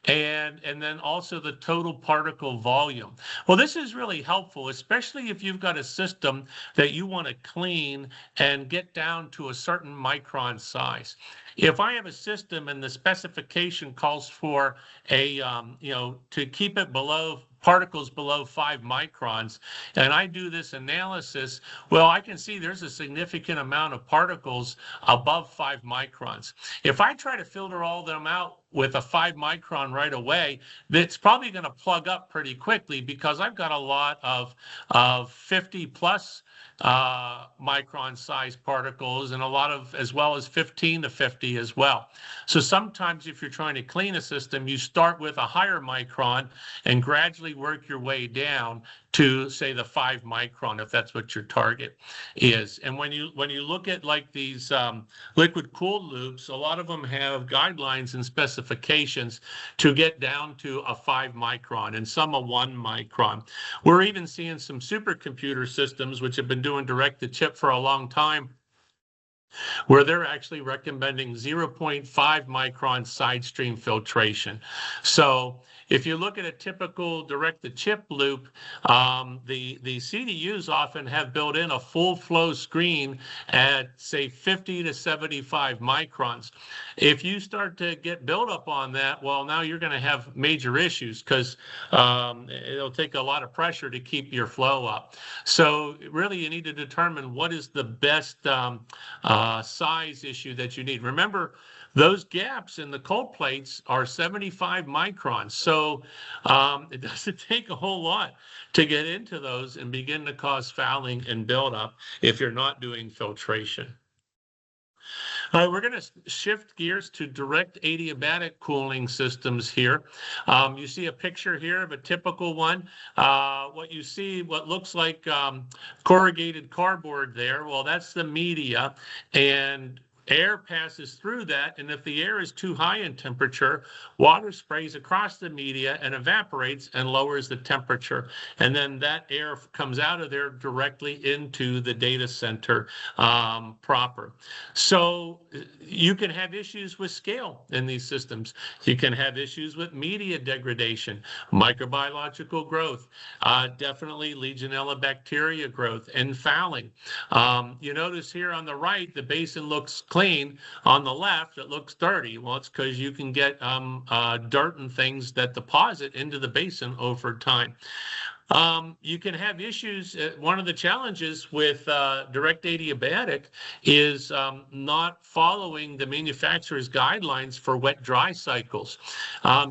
and then also the total particle volume. Well, this is really helpful, especially if you've got a system that you want to clean and get down to a certain micron size. If I have a system and the specification calls for to keep it below particles below 5 microns, and I do this analysis, well, I can see there's a significant amount of particles above 5 microns. If I try to filter all of them out with a 5 micron right away, that's probably going to plug up pretty quickly, because I've got a lot of 50 plus micron size particles, and a lot of, as well as 15 to 50 as well. So sometimes if you're trying to clean a system, you start with a higher micron and gradually work your way down to, say, the 5 micron, if that's what your target is. And when you look at like these liquid cooled loops, a lot of them have guidelines and specifications to get down to a 5 micron, and some a 1 micron. We're even seeing some supercomputer systems which have been doing direct to chip for a long time, where they're actually recommending 0.5 micron side stream filtration. So if you look at a typical direct-to-chip loop, the CDUs often have built in a full flow screen at, say, 50 to 75 microns. If you start to get buildup on that, well, now you're going to have major issues, because it'll take a lot of pressure to keep your flow up. So really, you need to determine what is the best size issue that you need. Remember, those gaps in the cold plates are 75 microns. So it doesn't take a whole lot to get into those and begin to cause fouling and buildup if you're not doing filtration. We're going to shift gears to direct adiabatic cooling systems here. You see a picture here of a typical one. What you see, what looks like corrugated cardboard there, well, that's the media, and air passes through that, and if the air is too high in temperature, water sprays across the media and evaporates and lowers the temperature. And then that air comes out of there directly into the data center proper. So you can have issues with scale in these systems. You can have issues with media degradation, microbiological growth, definitely Legionella bacteria growth, and fouling. You notice here on the right, the basin looks clean. On the left, it looks dirty. Well, it's because you can get dirt and things that deposit into the basin over time. You can have issues. One of the challenges with direct adiabatic is not following the manufacturer's guidelines for wet-dry cycles.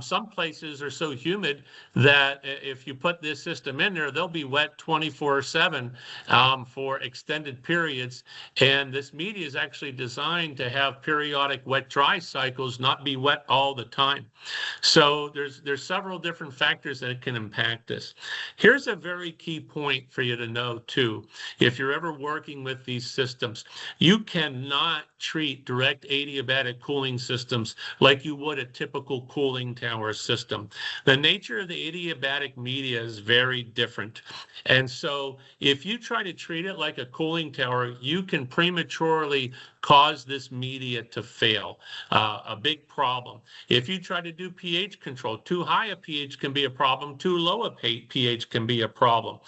Some places are so humid that if you put this system in there, they'll be wet 24/7 for extended periods. And this media is actually designed to have periodic wet-dry cycles, not be wet all the time. So there's several different factors that can impact this. Here's a very key point for you to know too. If you're ever working with these systems, you cannot treat direct adiabatic cooling systems like you would a typical cooling tower system. The nature of the adiabatic media is very different. And so if you try to treat it like a cooling tower, you can prematurely cause this media to fail. A big problem. If you try to do pH control, too high a pH can be a problem, too low a pH can be a problem.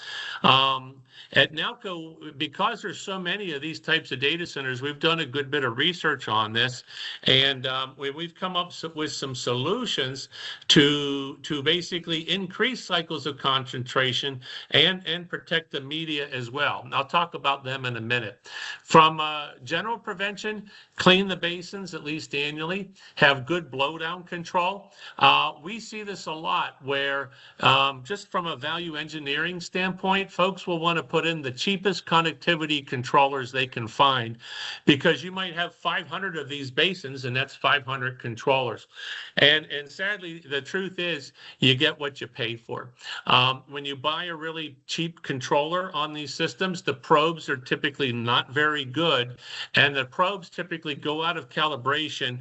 At Nalco, because there's so many of these types of data centers, we've done a good bit of research on this, and we've come up with some solutions to basically increase cycles of concentration and protect the media as well. And I'll talk about them in a minute. From general prevention, clean the basins at least annually, have good blowdown control. We see this a lot where just from a value engineering standpoint, folks will want to put in the cheapest connectivity controllers they can find, because you might have 500 of these basins and that's 500 controllers. And sadly, the truth is you get what you pay for. When you buy a really cheap controller on these systems, the probes are typically not very good, and the probes typically go out of calibration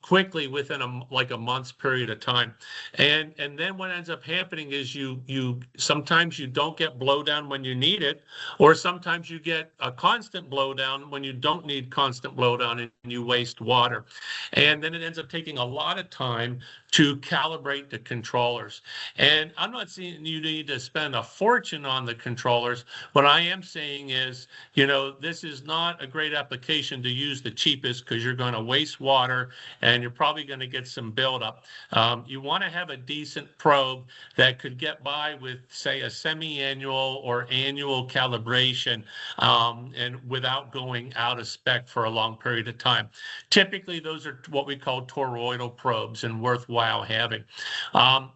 quickly within a month's period of time. And then what ends up happening is you sometimes you don't get blowdown when you need it, or sometimes you get a constant blowdown when you don't need constant blowdown and you waste water. And then it ends up taking a lot of time to calibrate the controllers. And I'm not saying you need to spend a fortune on the controllers. What I am saying is, this is not a great application to use the cheapest, because you're going to waste water and you're probably going to get some buildup. You want to have a decent probe that could get by with, say, a semi-annual or annual calibration and without going out of spec for a long period of time. Typically, those are what we call toroidal probes and worthwhile having.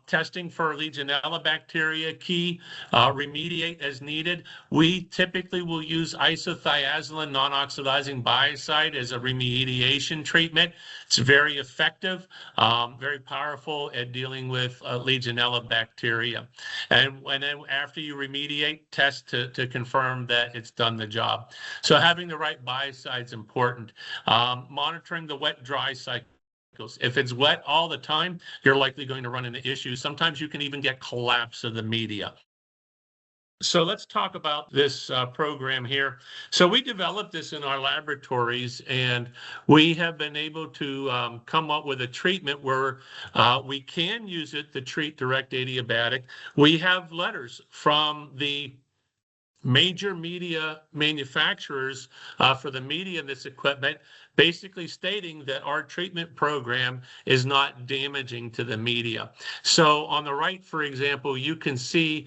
Testing for Legionella bacteria, key, remediate as needed. We typically will use isothiazoline non-oxidizing biocide as a remediation treatment. It's very effective, very powerful at dealing with Legionella bacteria. And then after you remediate, test to confirm that it's done the job. So having the right biocide is important. Monitoring the wet-dry cycle. If it's wet all the time, you're likely going to run into issues. Sometimes you can even get collapse of the media. So let's talk about this program here. So we developed this in our laboratories, and we have been able to come up with a treatment where we can use it to treat direct adiabatic. We have letters from the major media manufacturers for the media in this equipment, basically stating that our treatment program is not damaging to the media. So on the right, for example, you can see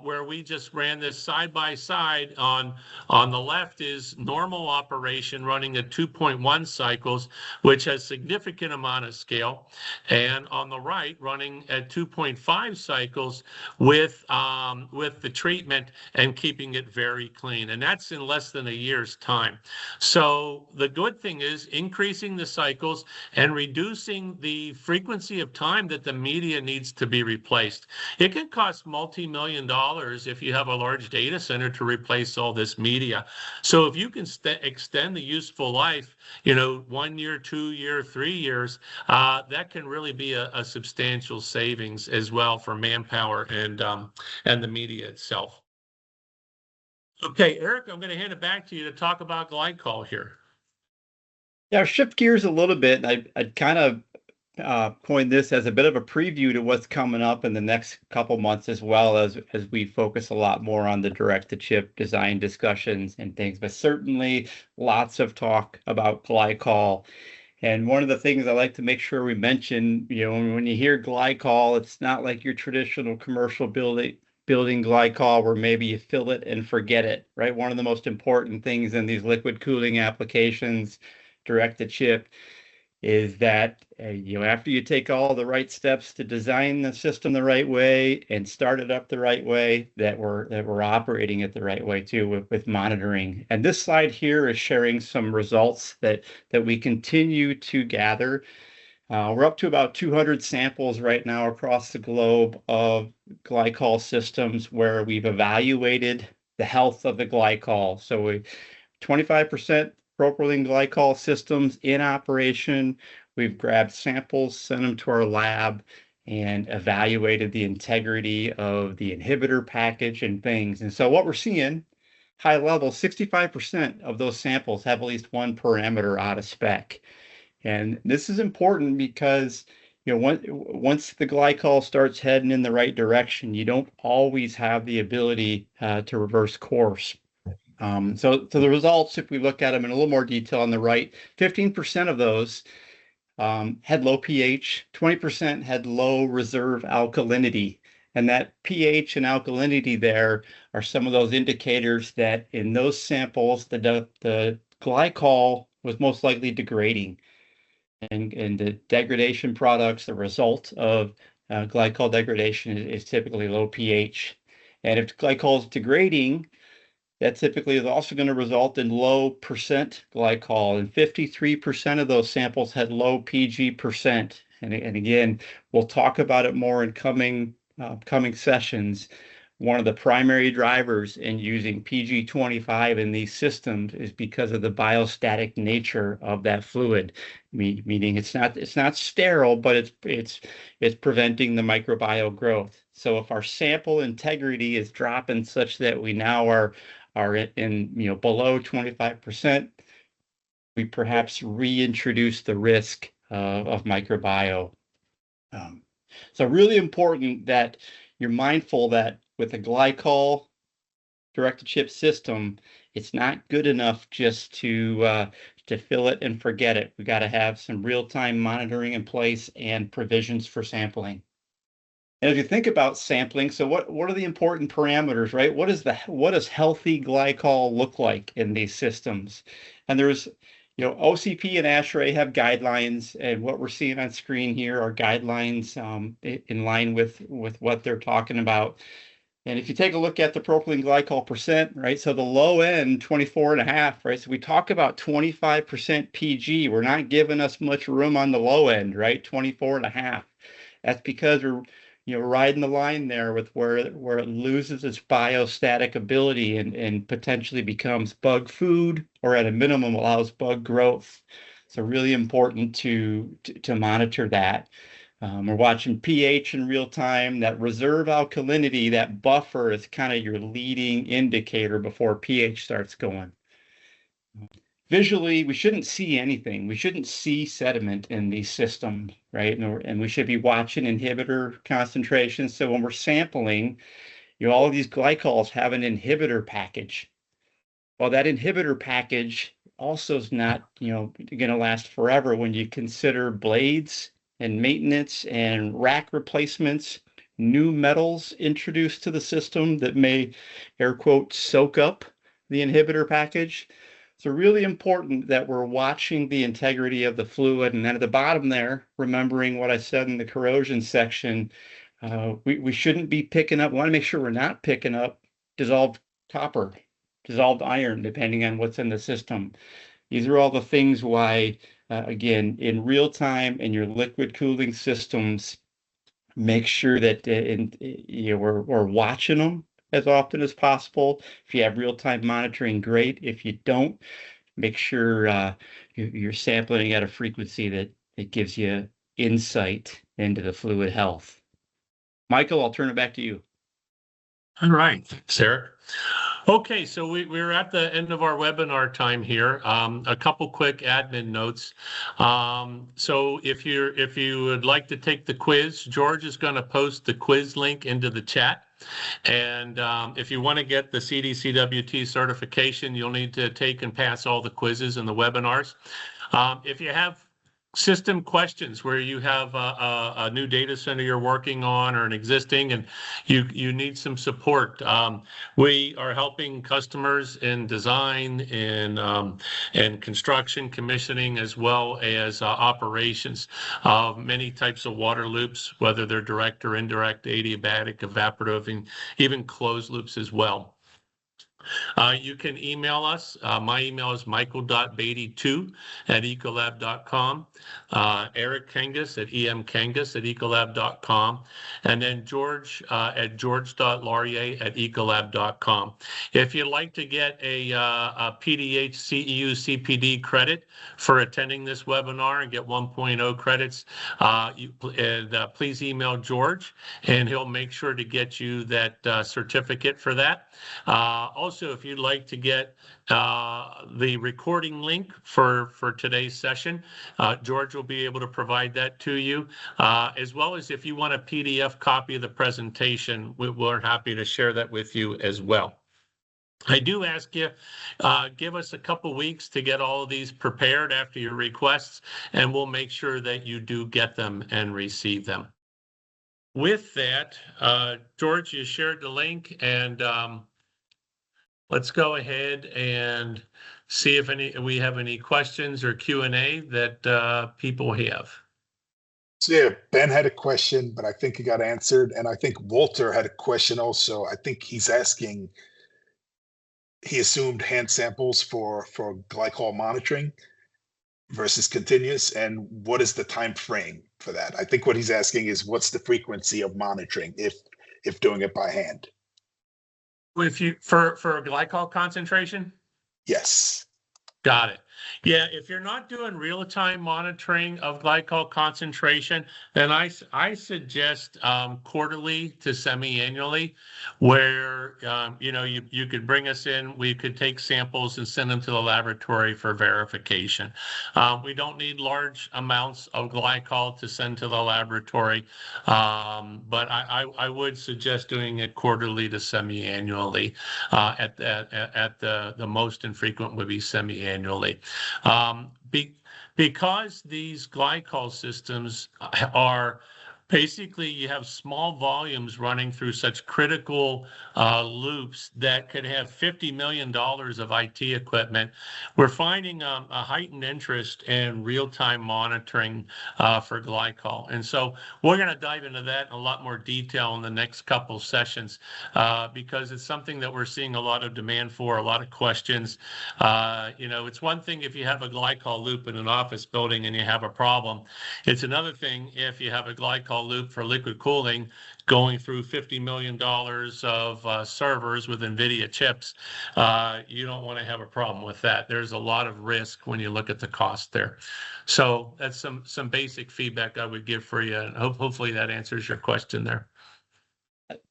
where we just ran this side by side. On the left is normal operation running at 2.1 cycles, which has significant amount of scale. And on the right, running at 2.5 cycles with the treatment and keeping it very clean. And that's in less than a year's time. So the good thing thing is increasing the cycles and reducing the frequency of time that the media needs to be replaced. It can cost multi-million dollars if you have a large data center to replace all this media. So if you can extend the useful life, 1 year, 2 year, 3 years, that can really be a substantial savings as well for manpower and the media itself. Okay, Eric, I'm going to hand it back to you to talk about glycol here. Yeah, shift gears a little bit. I'd kind of coined this as a bit of a preview to what's coming up in the next couple months, as well as we focus a lot more on the direct-to-chip design discussions and things. But certainly lots of talk about glycol. And one of the things I like to make sure we mention, when you hear glycol, it's not like your traditional commercial building glycol where maybe you fill it and forget it, right? One of the most important things in these liquid cooling applications, direct to chip, is that after you take all the right steps to design the system the right way and start it up the right way, that we're operating it the right way too with monitoring. And this slide here is sharing some results that we continue to gather. We're up to about 200 samples right now across the globe of glycol systems where we've evaluated the health of the glycol. So we 25% propylene glycol systems in operation. We've grabbed samples, sent them to our lab, and evaluated the integrity of the inhibitor package and things. And so what we're seeing, high level, 65% of those samples have at least one parameter out of spec. And this is important because once the glycol starts heading in the right direction, you don't always have the ability to reverse course. So the results, if we look at them in a little more detail on the right, 15% of those had low pH, 20% had low reserve alkalinity. And that pH and alkalinity there are some of those indicators that in those samples, the glycol was most likely degrading. And the degradation products, the result of glycol degradation is typically low pH. And if glycol is degrading, that typically is also going to result in low percent glycol, and 53% of those samples had low PG percent. And again, we'll talk about it more in coming sessions. One of the primary drivers in using PG25 in these systems is because of the biostatic nature of that fluid, meaning it's not sterile, but it's preventing the microbial growth. So if our sample integrity is dropping such that we now are in below 25%, we perhaps reintroduce the risk of microbiome. So really important that you're mindful that with a glycol direct-to-chip system, it's not good enough just to fill it and forget it. We got to have some real-time monitoring in place and provisions for sampling. And if you think about sampling, so what are the important parameters, right? What does healthy glycol look like in these systems? And there's, OCP and ASHRAE have guidelines, and what we're seeing on screen here are guidelines in line with what they're talking about. And if you take a look at the propylene glycol percent, right? So the low end, 24.5, right? So we talk about 25% PG. We're not giving us much room on the low end, right? 24.5. That's because we're riding the line there with where it loses its biostatic ability and potentially becomes bug food, or at a minimum allows bug growth. So really important to monitor that. We're watching pH in real time. That reserve alkalinity, that buffer, is kind of your leading indicator before pH starts going. Visually, we shouldn't see anything. We shouldn't see sediment in these systems, right? And we should be watching inhibitor concentrations. So when we're sampling, all of these glycols have an inhibitor package. Well, that inhibitor package also is not, going to last forever when you consider blades and maintenance and rack replacements, new metals introduced to the system that may, air quote, soak up the inhibitor package. So really important that we're watching the integrity of the fluid. And then at the bottom there, remembering what I said in the corrosion section, we shouldn't be picking up, we want to make sure we're not picking up dissolved copper, dissolved iron, depending on what's in the system. These are all the things why, again, in real time in your liquid cooling systems, make sure that we're watching them as often as possible. If you have real-time monitoring, great. If you don't, make sure you're sampling at a frequency that gives you insight into the fluid health. Michael, I'll turn it back to you. All right, thanks, Eric. Okay, so we're at the end of our webinar time here. A couple quick admin notes. So if you would like to take the quiz, George is going to post the quiz link into the chat. And if you want to get the CDCWT certification, you'll need to take and pass all the quizzes and the webinars. If you have system questions where you have a new data center you're working on or an existing and you need some support, we are helping customers in design, in construction, commissioning, as well as operations of many types of water loops, whether they're direct or indirect, adiabatic, evaporative, and even closed loops as well. You can email us. My email is michael.beatty2@ecolab.com, Eric Kangas at emkangas@ecolab.com, and then George at george.laurier@ecolab.com. If you'd like to get a PDH CEU CPD credit for attending this webinar and get 1.0 credits, please email George, and he'll make sure to get you that certificate for that. Also, if you'd like to get the recording link for today's session, George will be able to provide that to you, as well as if you want a PDF copy of the presentation, we're happy to share that with you as well. I do ask you, give us a couple weeks to get all of these prepared after your requests, and we'll make sure that you do get them and receive them. With that, George, you shared the link, and let's go ahead and see if we have any questions or Q&A that people have. So yeah, Ben had a question, but I think he got answered. And I think Walter had a question also. I think he's asking, he assumed hand samples for glycol monitoring versus continuous, and what is the time frame for that? I think what he's asking is what's the frequency of monitoring if doing it by hand? If you for glycol concentration? Yes. Got it. Yeah, if you're not doing real-time monitoring of glycol concentration, then I suggest quarterly to semi-annually, where you could bring us in, we could take samples and send them to the laboratory for verification. We don't need large amounts of glycol to send to the laboratory, but I would suggest doing it quarterly to semi-annually. At the most infrequent would be semi-annually. Because these glycol systems are basically, you have small volumes running through such critical loops that could have $50 million of IT equipment. We're finding a heightened interest in real-time monitoring for glycol. And so we're going to dive into that in a lot more detail in the next couple sessions because it's something that we're seeing a lot of demand for, a lot of questions. It's one thing if you have a glycol loop in an office building and you have a problem. It's another thing if you have a glycol loop for liquid cooling going through $50 million of servers with NVIDIA chips. You don't want to have a problem with that. There's a lot of risk when you look at the cost there. So that's some basic feedback I would give for you. And hopefully that answers your question there.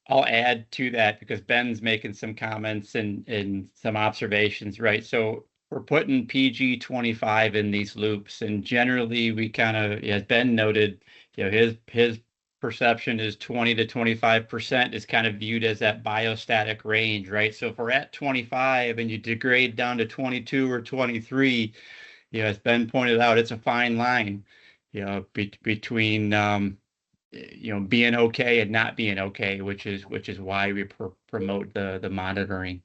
I'll add to that because Ben's making some comments and some observations, right? So we're putting PG25 in these loops, and generally we kind of, as Ben noted, his perception is 20 to 25% is kind of viewed as that biostatic range, right? So if we're at 25 and you degrade down to 22 or 23, as Ben pointed out, it's a fine line, between being okay and not being okay, which is why we promote the monitoring.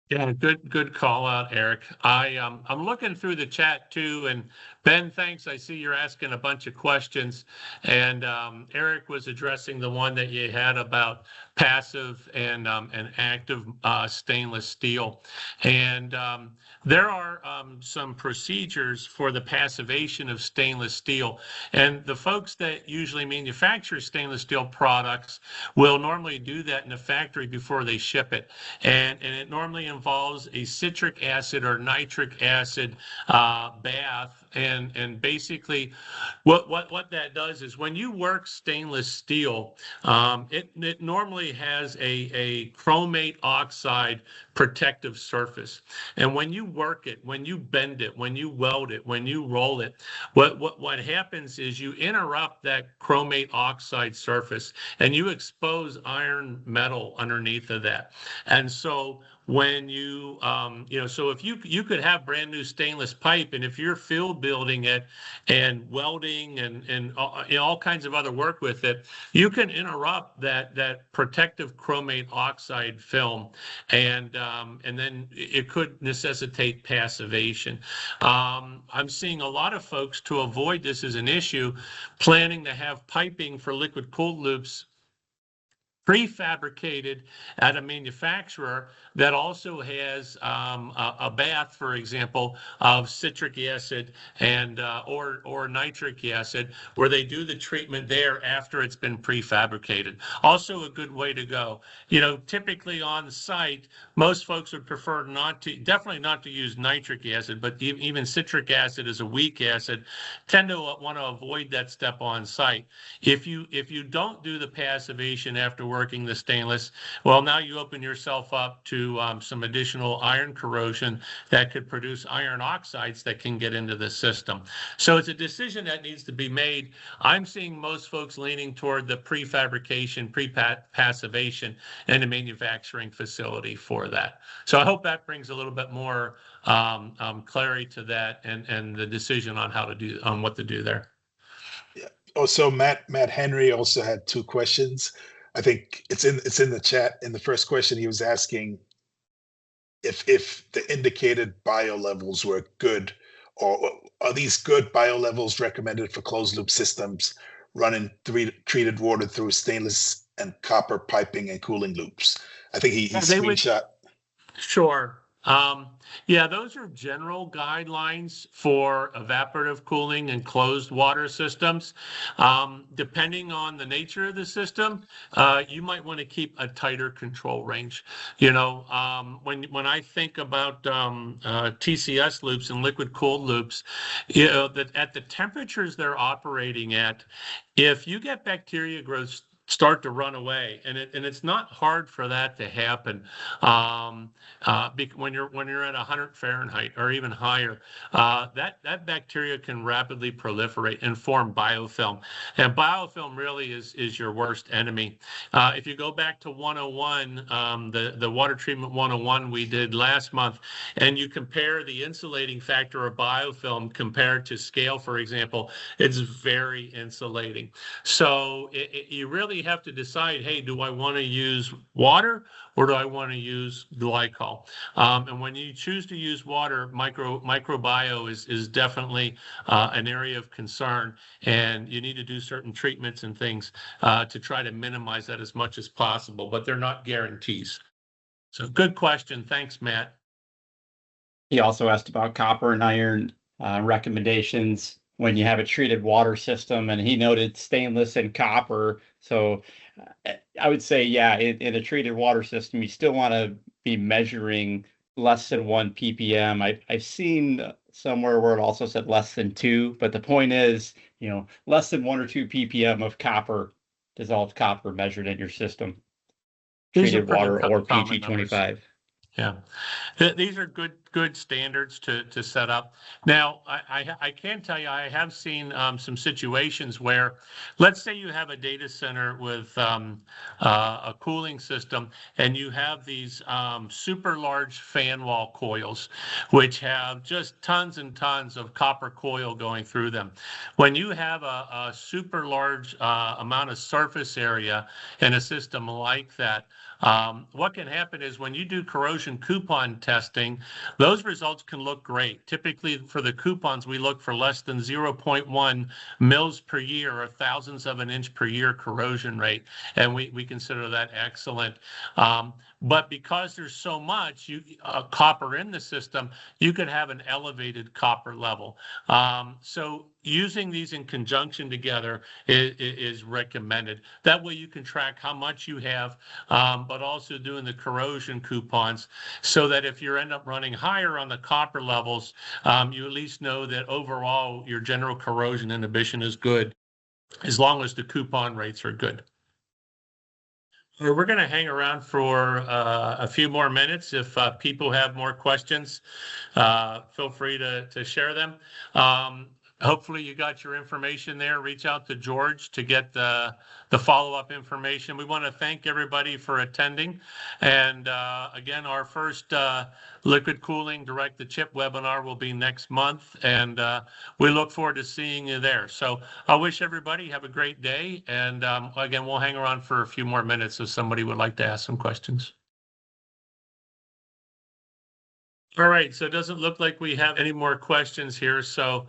Yeah, good call out, Eric. I'm looking through the chat too, and Ben, thanks. I see you're asking a bunch of questions, and Eric was addressing the one that you had about passive and active stainless steel. And there are some procedures for the passivation of stainless steel. And the folks that usually manufacture stainless steel products will normally do that in a factory before they ship it. And it normally involves a citric acid or nitric acid bath. And basically what that does is when you work stainless steel, it normally has a chromate oxide protective surface. And when you work it, when you bend it, when you weld it, when you roll it, what happens is you interrupt that chromate oxide surface and you expose iron metal underneath of that. And so when you so if you could have brand new stainless pipe, and if you're field building it and welding and all kinds of other work with it, you can interrupt that protective chromate oxide film, and then it could necessitate passivation. I'm seeing a lot of folks, to avoid this as an issue, planning to have piping for liquid cooled loops prefabricated at a manufacturer that also has a bath, for example, of citric acid and or nitric acid, where they do the treatment there after it's been prefabricated. Also a good way to go. Typically on site, most folks would prefer definitely not to use nitric acid, but even citric acid is a weak acid, tend to want to avoid that step on site. If you don't do the passivation after working the stainless, well, now you open yourself up to some additional iron corrosion that could produce iron oxides that can get into the system. So it's a decision that needs to be made. I'm seeing most folks leaning toward the prefabrication, pre-passivation, and a manufacturing facility for that. So I hope that brings a little bit more clarity to that and the decision on what to do there. Yeah. Also, Matt Henry also had two questions. I think it's in the chat. In the first question, he was asking if the indicated bio levels were good, or are these good bio levels recommended for closed loop systems running treated water through stainless and copper piping and cooling loops? I think he screenshot. Sure. Yeah, those are general guidelines for evaporative cooling and closed water systems. Depending on the nature of the system, you might want to keep a tighter control range. When I think about TCS loops and liquid cooled loops, that at the temperatures they're operating at, if you get bacteria growth start to run away, and it's not hard for that to happen when you're at 100 Fahrenheit or even higher. That bacteria can rapidly proliferate and form biofilm, and biofilm really is your worst enemy. If you go back to 101, the water treatment 101 we did last month, and you compare the insulating factor of biofilm compared to scale, for example, it's very insulating. So you really have to decide, hey, do I want to use water or do I want to use glycol? And when you choose to use water, microbio is definitely an area of concern, and you need to do certain treatments and things to try to minimize that as much as possible, but they're not guarantees. So good question. Thanks, Matt. He also asked about copper and iron recommendations when you have a treated water system, and he noted stainless and copper. So I would say, yeah, in a treated water system, you still want to be measuring less than 1 ppm. I've seen somewhere where it also said less than 2, but the point is, less than 1 or 2 ppm of dissolved copper measured in your system. Treated water or PG25. Yeah, these are good standards to set up. Now, I can tell you, I have seen some situations where, let's say you have a data center with a cooling system, and you have these super large fan wall coils, which have just tons and tons of copper coil going through them. When you have a super large amount of surface area in a system like that, what can happen is when you do corrosion coupon testing, those results can look great. Typically for the coupons, we look for less than 0.1 mils per year or thousandths of an inch per year corrosion rate. And we consider that excellent. But because there's so much copper in the system, you could have an elevated copper level. So using these in conjunction together is recommended. That way you can track how much you have, but also doing the corrosion coupons so that if you end up running higher on the copper levels, you at least know that overall your general corrosion inhibition is good as long as the coupon rates are good. We're going to hang around for a few more minutes. If people have more questions, feel free to share them. Hopefully you got your information there. Reach out to George to get the follow-up information. We want to thank everybody for attending. And again, our first liquid cooling direct-to-chip webinar will be next month. And we look forward to seeing you there. So I wish everybody have a great day. And again, we'll hang around for a few more minutes if somebody would like to ask some questions. All right, so it doesn't look like we have any more questions here. So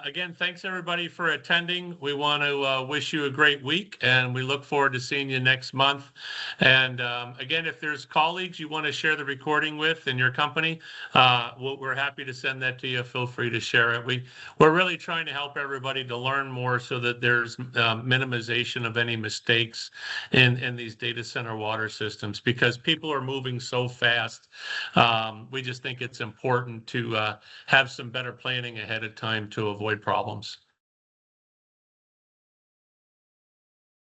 again, thanks everybody for attending. We want to wish you a great week, and we look forward to seeing you next month. And again, if there's colleagues you want to share the recording with in your company, we're happy to send that to you. Feel free to share it. We're really trying to help everybody to learn more so that there's minimization of any mistakes in these data center water systems, because people are moving so fast. We just think it's important to have some better planning ahead of time to avoid problems.